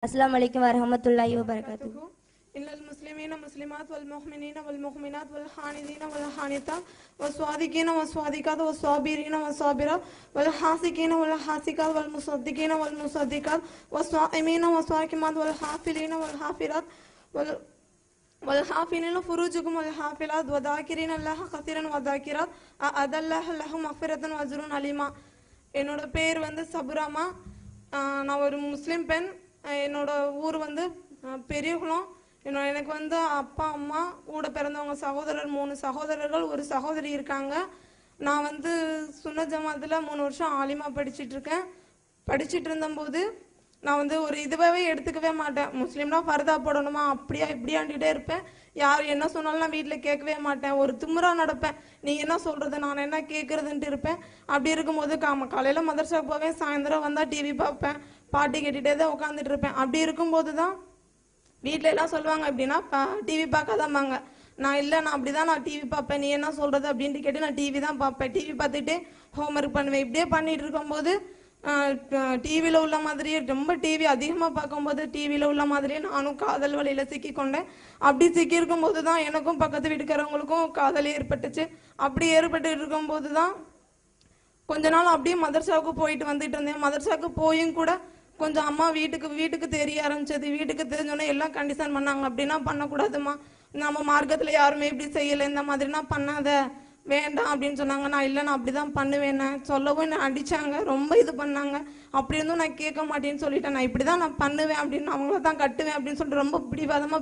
अस्सलाम वालेकुम वरहमतुल्लाहि वबरकातुहू। इन्नल मुस्लिमीन मुस्लिमात वल मुमिनीन वल मुमिनात वल हानिदीन वल हानितात वस्वादिकीन वस्वादिकात वस्वाबिरीन वस्वाबिरात वल हासिकीन वल हासिकात वल मुसद्दिकीन वल मुसद्दिकात वस्वाइमीन वस्वाकिमात वल हाफिलीन वल हाफिरात वल वल हाफिलीन फुरूजुकुम वल हाफिलात वदाकिरीन अल्लाह कसीरन वदाकिरात अदल्लाह लहु मगफिरतन वअज्रुन अलीमा। என்னோட பேர் வந்து சபுராமா. நான் ஒரு முஸ்லீம் பெண். என்னோட ஊர் வந்து பெரியகுளம். எனக்கு வந்து அப்பா அம்மா கூட பிறந்தவங்க சகோதரர் 3 சகோதரர்கள் ஒரு சகோதரி இருக்காங்க. நான் வந்து சுன்ன ஜமாத்தில் 3 வருஷம் ஆலிமா படிச்சுட்டு இருந்தபோது நான் வந்து ஒரு இதுவாகவே எடுத்துக்கவே மாட்டேன். முஸ்லீம்னா ஃபர்தா போடணுமா அப்படியா இப்படியாண்டிகிட்டே இருப்பேன். யார் என்ன சொன்னாலும் நான் வீட்டில் கேட்கவே மாட்டேன். ஒரு திமிரா நடப்பேன். நீ என்ன சொல்கிறது நான் என்ன கேட்குறதுன்ட்டு இருப்பேன். அப்படி இருக்கும்போது காலையில் மதரசாவுக்கு போவேன், சாயந்தரம் வந்தால் டிவி பார்ப்பேன், பாட்டி கேட்டுகிட்டே தான் உட்காந்துட்டு இருப்பேன். அப்படி இருக்கும்போது தான் வீட்டில் எல்லாம் சொல்லுவாங்க எப்படின்னா டிவி பார்க்காதாம்பாங்க. நான் இல்லை, நான் அப்படி தான் நான் டிவி பார்ப்பேன், நீ என்ன சொல்கிறது அப்படின்ட்டு கேட்டு நான் டிவி தான் பார்ப்பேன். டிவி பார்த்துட்டு ஹோம்ஒர்க் பண்ணுவேன். இப்படியே பண்ணிகிட்டு இருக்கும்போது டிவியில் உள்ள மாதிரியே ரொம்ப டிவி அதிகமாக பார்க்கும்போது டிவியில் உள்ள மாதிரியே நானும் காதல் வலையில் சிக்கிக்கொண்டேன். அப்படி சிக்கியிருக்கும் போது தான் எனக்கும் பக்கத்து வீட்டுக்காரவங்களுக்கும் காதல் ஏற்பட்டுச்சு. அப்படி ஏற்பட்டு இருக்கும்போது தான் கொஞ்ச நாள் அப்படியே மதரசாவுக்கு போயிட்டு வந்துட்டு இருந்தேன். மதரசாவுக்கு போயும் கூட கொஞ்சம் அம்மா வீட்டுக்கு தெரிய ஆரம்பிச்சது. வீட்டுக்கு தெரிஞ்சோன்னே எல்லாம் கண்டிஷன் பண்ணாங்க, அப்படின்னா பண்ணக்கூடாதுமா, நம்ம மார்க்கத்தில் யாருமே இப்படி செய்யலை, இந்த மாதிரினா பண்ணாத, வேண்டாம் அப்படின்னு சொன்னாங்க. நான் இல்லை, நான் அப்படி தான் பண்ணுவேன் சொல்லவும் என்னை அடித்தாங்க, ரொம்ப இது பண்ணாங்க. அப்படி இருந்தும் நான் கேட்க மாட்டேன்னு சொல்லிட்டேன். நான் இப்படி தான் நான் பண்ணுவேன் அப்படின்னு, அவங்கள தான் கட்டுவேன் அப்படின்னு சொல்லிட்டு ரொம்ப பிடிவாதம்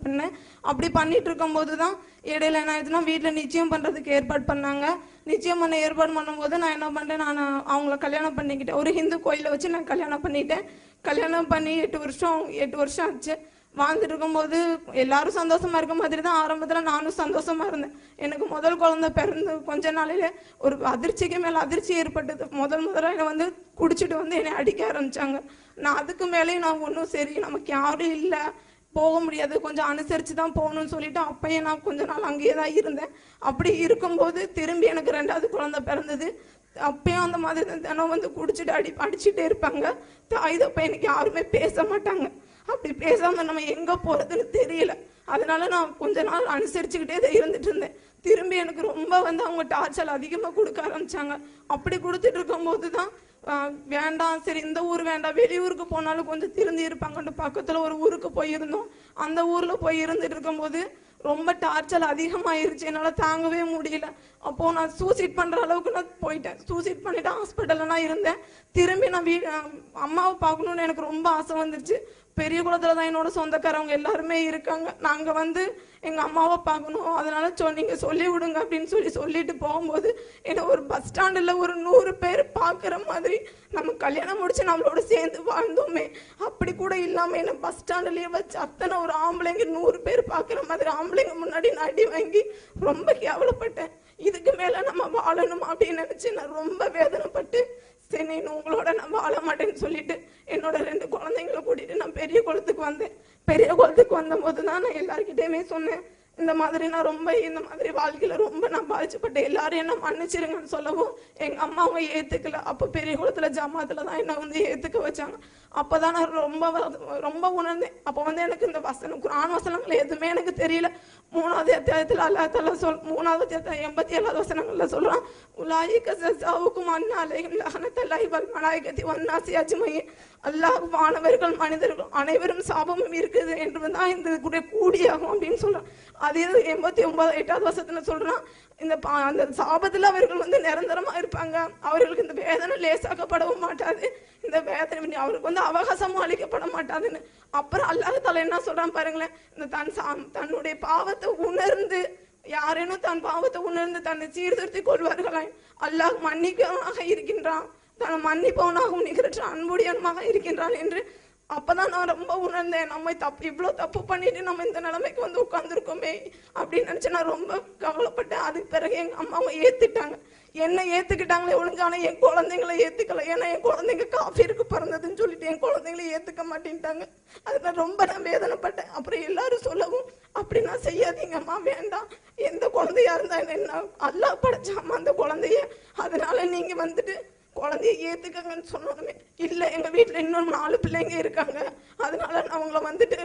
பண்ணேன். அப்படி பண்ணிட்டு இருக்கும்போது தான் இடையில என்ன ஆயிடுச்சுன்னா வீட்டில் நிச்சயம் பண்ணுறதுக்கு ஏற்பாடு பண்ணாங்க. நிச்சயம் பண்ண ஏற்பாடு பண்ணும்போது நான் என்ன பண்ணுறேன், நான் அவங்கள கல்யாணம் பண்ணிக்கிட்டேன். ஒரு ஹிந்து கோயிலை வச்சு நான் கல்யாணம் பண்ணிட்டேன். கல்யாணம் பண்ணி 8 வருஷம் ஆச்சு. வாழ்ந்துட்டு இருக்கும்போது எல்லாரும் சந்தோஷமா இருக்க மாதிரி தான் ஆரம்பத்தில் நானும் சந்தோஷமா இருந்தேன். எனக்கு முதல் குழந்தை பிறந்து கொஞ்ச நாளையில ஒரு அதிர்ச்சிக்கு மேலே அதிர்ச்சி ஏற்பட்டது. முதல்ல என்னை வந்து குடிச்சிட்டு வந்து என்னை அடிக்க ஆரம்பிச்சாங்க. நான் அதுக்கு மேலேயும் நான் ஒன்றும் சரி நமக்கு யாரும் இல்லை, போக முடியாது, கொஞ்சம் அனுசரித்து தான் போகணும்னு சொல்லிட்டு அப்பயும் நான் கொஞ்ச நாள் அங்கேயே தான் இருந்தேன். அப்படி இருக்கும்போது திரும்பி எனக்கு 2வது குழந்தை பிறந்தது. அப்பயும் அந்த மாதிரி தினம் வந்து குடிச்சிட்டு அடிச்சுட்டே இருப்பாங்க. தாய் தப்ப எனக்கு யாருமே பேச மாட்டாங்க. அப்படி பேசாம நம்ம எங்க போறதுன்னு தெரியல. அதனால நான் கொஞ்ச நாள் அனுசரிச்சுக்கிட்டே தான் இருந்துட்டு இருந்தேன். திரும்பி எனக்கு ரொம்ப வந்து அவங்க டார்ச்சர் அதிகமாக கொடுக்க ஆரம்பிச்சாங்க. அப்படி கொடுத்துட்டு இருக்கும்போது தான் வேண்டாம், சரி இந்த ஊர் வேண்டாம், வெளியூருக்கு போனாலும் கொஞ்சம் திருந்தி இருப்பாங்கன்னு பக்கத்தில் ஒரு ஊருக்கு போயிருந்தோம். அந்த ஊரில் போய் இருந்துட்டு இருக்கும்போது ரொம்ப டார்ச்சர் அதிகமாகிருச்சு. என்னால் தாங்கவே முடியல. அப்போது நான் சூசைட் பண்ணுற அளவுக்கு நான் போயிட்டேன். சூசைட் பண்ணிவிட்டு ஹாஸ்பிட்டலில் நான் இருந்தேன். திரும்பி நான் அம்மாவை பார்க்கணுன்னு எனக்கு ரொம்ப ஆசை வந்துருச்சு. பெரிய குளத்தில் தான் என்னோட சொந்தக்காரவங்க எல்லாருமே இருக்காங்க. நாங்கள் வந்து எங்கள் அம்மாவை பார்க்கணும், அதனால நீங்கள் சொல்லி விடுங்க அப்படின்னு சொல்லிட்டு போகும்போது என்னை ஒரு பஸ் ஸ்டாண்டில் ஒரு 100 பேர் பார்க்குற மாதிரி, நம்ம கல்யாணம் முடிச்சு நம்மளோட சேர்ந்து வாழ்ந்தோமே அப்படி கூட இல்லாமல் என்னை பஸ் ஸ்டாண்டுலேயே வச்சு அத்தனை ஒரு ஆம்பளைங்க 100 பேர் பார்க்குற மாதிரி ஆம்பளைங்க முன்னாடி நான் அடி வாங்கி ரொம்ப கேவலப்பட்டேன். இதுக்கு மேலே நம்ம வாழணும் அப்படின்னு நினச்சி நான் ரொம்ப வேதனைப்பட்டு சரி நீ உங்களோட நான் வாழ மாட்டேன்னு சொல்லிட்டு என்னோட 2 குழந்தைங்களை கூட்டிட்டு நான் பெரிய குளத்துக்கு வந்தேன். பெரிய குளத்துக்கு வந்தபோது தான் நான் எல்லார்கிட்டையுமே சொன்னேன், இந்த மாதிரி நான் ரொம்ப இந்த மாதிரி வாழ்க்கையில் ரொம்ப நான் பாதிச்சுப்பட்டேன், எல்லாரும் என்ன மன்னிச்சிருங்கன்னு சொல்லவும் எங்கள் அம்மா அவங்க ஏற்றுக்கல. அப்போ பெரிய குளத்தில் ஜமாத்தில் தான் என்னை வந்து ஏற்றுக்க வச்சாங்க. அப்போ தான் நான் ரொம்ப உணர்ந்தேன். அப்போ வந்து எனக்கு இந்த குர்ஆன் வசனங்கள் எதுவுமே எனக்கு தெரியல. 3வது அத்தியாயத்தில் அல்லாஹ் தஆலா 3வது அத்தியாயம் 87வது வசனங்களில் சொல்கிறான், உலாயிக ஜஸாவுக்கும் அன்னா அலைஹிம் லஅனத்துல்லாஹி வல் மலாயிகத்தி வன்னாஸி அஜ்மஈன். அல்லாஹ் வானவர்கள் மனிதர்கள் அனைவரும் சாபமும் இருக்குது என்று தான் இந்த கூடியாகும் அப்படின்னு சொல்கிறான். அதே 89வது வசனத்தில் சொல்கிறான், அந்த சாபத்தில் அவர்கள் வந்து நிரந்தரமாக இருப்பாங்க, அவர்களுக்கு இந்த வேதனை லேசாக்கப்படவும் மாட்டாது, இந்த வேதனை அவருக்கு வந்து அவகாசமும் அளிக்கப்பட மாட்டாதுன்னு. அப்புறம் அல்லாஹ் தஆலா என்ன சொல்கிறான் பாருங்களேன், இந்த தன்னுடைய பாவத்தை உணர்ந்து யாரேனும் தன் பாவத்தை உணர்ந்து தன்னை சீர்திருத்தி கொள்வார்களாய் அல்லாஹ் மன்னிக்கவனாக இருக்கின்றான், தன் மன்னிப்பவனாகவும் நிகரற்ற அன்புடையவனாக இருக்கின்றான் என்று. அப்பதான் நான் ரொம்ப உணர்ந்தேன், நம்ம இவ்வளோ தப்பு பண்ணிட்டு நம்ம இந்த நிலைமைக்கு வந்து உட்காந்துருக்கோமே அப்படின்னு நினச்சி நான் ரொம்ப கவலைப்பட்டேன். அதுக்கு பிறகு எங்கள் அம்மாவை ஏற்றுட்டாங்க. என்னை ஏற்றுக்கிட்டாங்களே ஒழுங்கான என் குழந்தைங்களை ஏற்றுக்கல. ஏன்னா என் குழந்தைங்க காஃபிருக்கு பிறந்ததுன்னு சொல்லிட்டு என் குழந்தைங்களை ஏற்றுக்க மாட்டேன்ட்டாங்க. அதில் ரொம்ப நான் வேதனைப்பட்டேன். அப்புறம் எல்லாரும் சொல்லவும், அப்படி நான் செய்யாதீங்கம்மா, வேண்டாம், எந்த குழந்தையா இருந்தா என்ன, அல்லாஹ் படைச்சாம்மா அந்த குழந்தைய, அதனால நீங்கள் வந்துட்டு குழந்தைய ஏத்துக்கங்கன்னு சொன்னோமே, இல்லை எங்க வீட்டுல இன்னும் 4 பிள்ளைங்க இருக்காங்க, அதனால நான் அவங்கள வந்துட்டு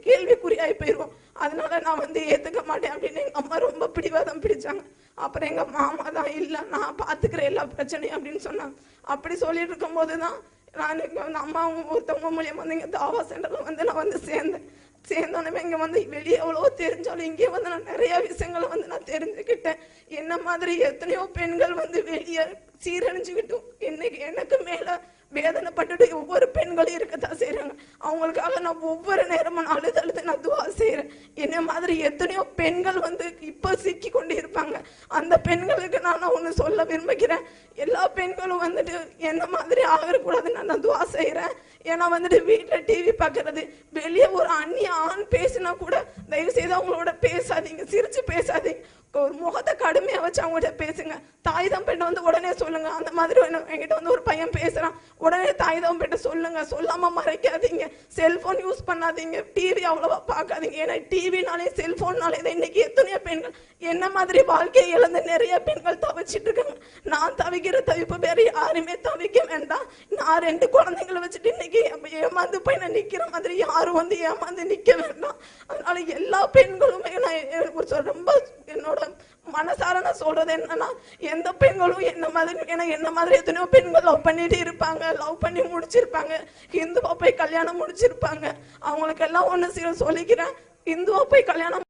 கேள்விக்குறியாய் போயிடுவோம், அதனால நான் வந்து ஏத்துக்க மாட்டேன் அப்படின்னு எங்க அம்மா ரொம்ப பிடிவாதம் பிடிச்சாங்க. அப்புறம் எங்க மாமா தான், இல்லை நான் பாத்துக்கிறேன் எல்லா பிரச்சனையும் அப்படின்னு சொன்னாங்க. அப்படி சொல்லிட்டு இருக்கும் போதுதான் நான் அம்மா ஒருத்தவங்க மூலியமா வந்து இங்க தாவா சென்டர்ல வந்து நான் வந்து சேர்ந்தோன்னே இங்க வந்து வெளியே எவ்வளவோ தெரிஞ்சாலும் இங்கே வந்து நான் நிறைய விஷயங்களை வந்து நான் தெரிஞ்சுக்கிட்டேன். என்ன மாதிரி எத்தனையோ பெண்கள் வந்து வெளியே சீரழிஞ்சுக்கிட்டும் இன்னைக்கு எனக்கு மேல வேதனைப்பட்டுட்டு ஒவ்வொரு பெண்களும் இருக்கத்தான் செய்யறாங்க. அவங்களுக்காக நான் ஒவ்வொரு நேரமும் அழுது நான் துவா செய்யறேன். என்ன மாதிரி எத்தனையோ பெண்கள் வந்து இப்ப சிக்கி கொண்டு இருப்பாங்க. அந்த பெண்களுக்கு நான் ஒண்ணு சொல்ல விரும்புகிறேன், எல்லா பெண்களும் வந்துட்டு என்ன மாதிரி ஆகக்கூடாதுன்னு நான் துவா செய்யறேன். ஏன்னா வந்துட்டு வீட்டுல டிவி பாக்குறது, வெளியே ஒரு அந்நிய ஆண் பேசினா கூட தயவு செய்து அவங்களோட பேசாதீங்க, சிரிச்சு பேசாதீங்க, ஒரு முகத்தை கடுமையா வச்சு அவங்ககிட்ட பேசுங்க. தாய் தம்பிட்ட வந்து உடனே சொல்லுங்க. அந்த மாதிரி என்கிட்ட வந்து ஒரு பையன் பேசுறான், உடனே தாய் தம்பிட்ட சொல்லுங்க, சொல்லாம மறைக்காதீங்க. செல்போன் யூஸ் பண்ணாதீங்க, டிவி அவ்வளவா பார்க்காதீங்க. ஏன்னா டிவினாலே செல்போன்னாலே இன்னைக்கு எத்தனையோ பெண்கள் என்ன மாதிரி வாழ்க்கையை இழந்து நிறைய பெண்கள் தவிச்சிட்டு இருக்காங்க. நான் தவிக்கிற தவிப்பு வேற யாருமே தவிக்க வேண்டாம். நான் 2 குழந்தைங்களை வச்சுட்டு இன்னைக்கு ஏமாந்து போய் நான் நிக்கிற மாதிரி யாரும் வந்து ஏமாந்து நிக்க வேண்டாம். அதனால எல்லா பெண்களுமே நான் ரொம்ப என்னோட மனசார நான் சொல்றது என்னன்னா, எந்த பெண்களும் என்ன மாதிரி எத்தனையோ பெண்கள் லவ் பண்ணிட்டு இருப்பாங்க, லவ் பண்ணி முடிச்சிருப்பாங்க, இந்துவா போய் கல்யாணம் முடிச்சிருப்பாங்க. அவங்களுக்கு எல்லாம் ஒண்ணு சொல்லிக்கிறேன், இந்துவா போய் கல்யாணம்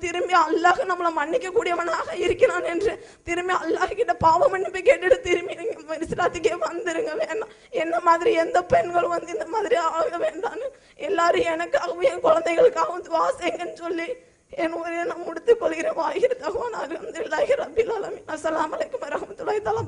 திரும்பி அல்லாஹ் நம்மளை மன்னிக்க கூடியவனாக இருக்கிறான் என்று திரும்பி அல்லாஹ் கிட்ட பாவ மன்னிப்பு கேட்டுட்டு திரும்பி நீங்க இஸ்லாத்துக்கே வந்துருங்க. வேண்டாம் என்ன மாதிரி எந்த பெண்களும் வந்து இந்த மாதிரி ஆக வேண்டாம்னு எல்லாரும் எனக்காகவும் என் குழந்தைகளுக்காகவும் துவா செய்யுங்கன்னு சொல்லி என் உரையை நான் முடித்துக் கொள்கிறேன். வாகிர் தகவான் அல்ஹம்துலில்லாஹி ரப்பில் ஆலமீன். அஸ்ஸலாமு அலைக்கும் வரஹ்மத்துல்லாஹி தஆலா.